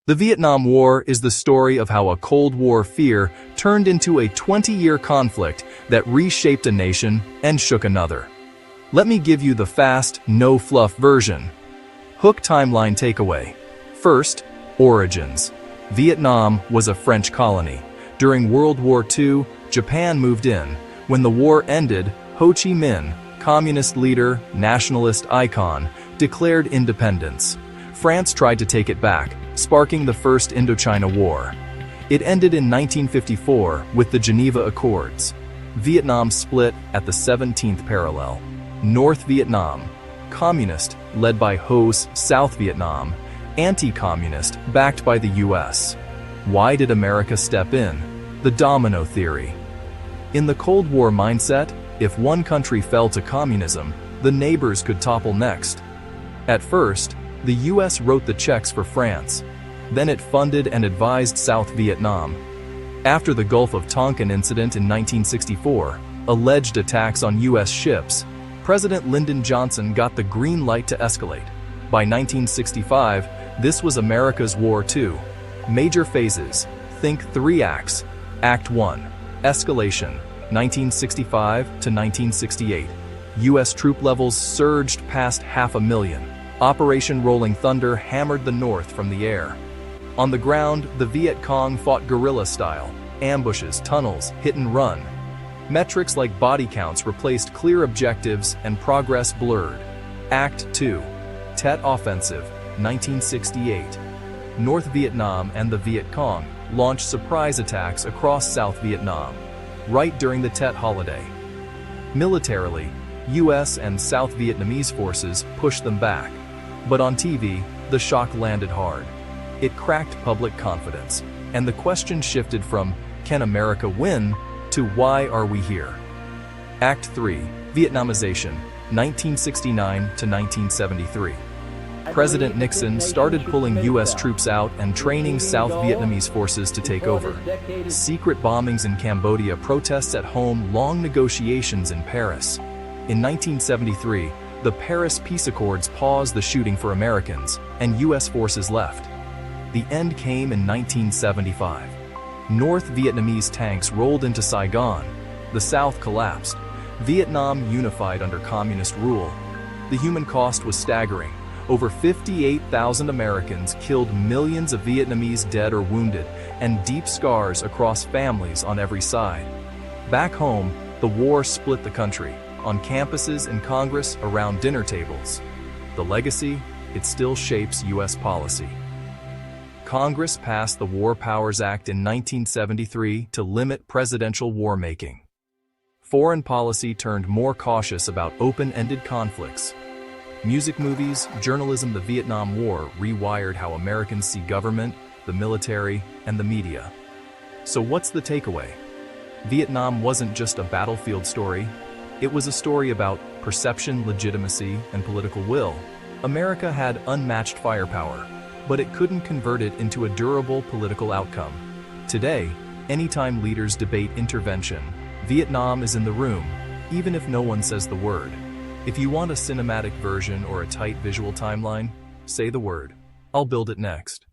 The Vietnam War is the story of how a Cold War fear turned into a 20-year conflict that reshaped a nation and shook another. Let me give you the fast, no-fluff version. Hook timeline takeaway. First, origins. Vietnam was a French colony. During World War II, Japan moved in. When the war ended, Ho Chi Minh, communist leader, nationalist icon, declared independence. France tried to take it back, sparking the First Indochina War. It ended in 1954 with the Geneva Accords. Vietnam split at the 17th parallel. North Vietnam, communist, led by Ho's South Vietnam, anti-communist, backed by the US. Why did America step in? The domino theory. In the Cold War mindset, if one country fell to communism, the neighbors could topple next. At first, the US wrote the checks for France. Then it funded and advised South Vietnam. After the Gulf of Tonkin incident in 1964, alleged attacks on US ships, President Lyndon Johnson got the green light to escalate. By 1965, this was America's war too. Major phases. Think 3 acts. Act 1. Escalation, 1965 to 1968. US troop levels surged past 500,000. Operation Rolling Thunder hammered the North from the air. On the ground, the Viet Cong fought guerrilla style, ambushes, tunnels, hit and run. Metrics like body counts replaced clear objectives and progress blurred. Act 2. Tet Offensive, 1968. North Vietnam and the Viet Cong launched surprise attacks across South Vietnam, right during the Tet holiday. Militarily, US and South Vietnamese forces pushed them back. But on TV, the shock landed hard. It cracked public confidence, and the question shifted from, can America win, to why are we here? Act 3. Vietnamization, 1969 to 1973. President Nixon started pulling US troops out and training South Vietnamese forces to take over. Secret bombings in Cambodia, protests at home, long negotiations in Paris. In 1973, the Paris Peace Accords paused the shooting for Americans, and US forces left. The end came in 1975. North Vietnamese tanks rolled into Saigon. The South collapsed. Vietnam unified under communist rule. The human cost was staggering. Over 58,000 Americans killed, millions of Vietnamese dead or wounded, and deep scars across families on every side. Back home, the war split the country. On campuses, in Congress, around dinner tables. The legacy, it still shapes US policy. Congress passed the War Powers Act in 1973 to limit presidential war-making. Foreign policy turned more cautious about open-ended conflicts. Music, movies, journalism. The Vietnam War rewired how Americans see government, the military, and the media. So what's the takeaway? Vietnam wasn't just a battlefield story. It was a story about perception, legitimacy, and political will. America had unmatched firepower, but it couldn't convert it into a durable political outcome. Today, anytime leaders debate intervention, Vietnam is in the room, even if no one says the word. If you want a cinematic version or a tight visual timeline, say the word. I'll build it next.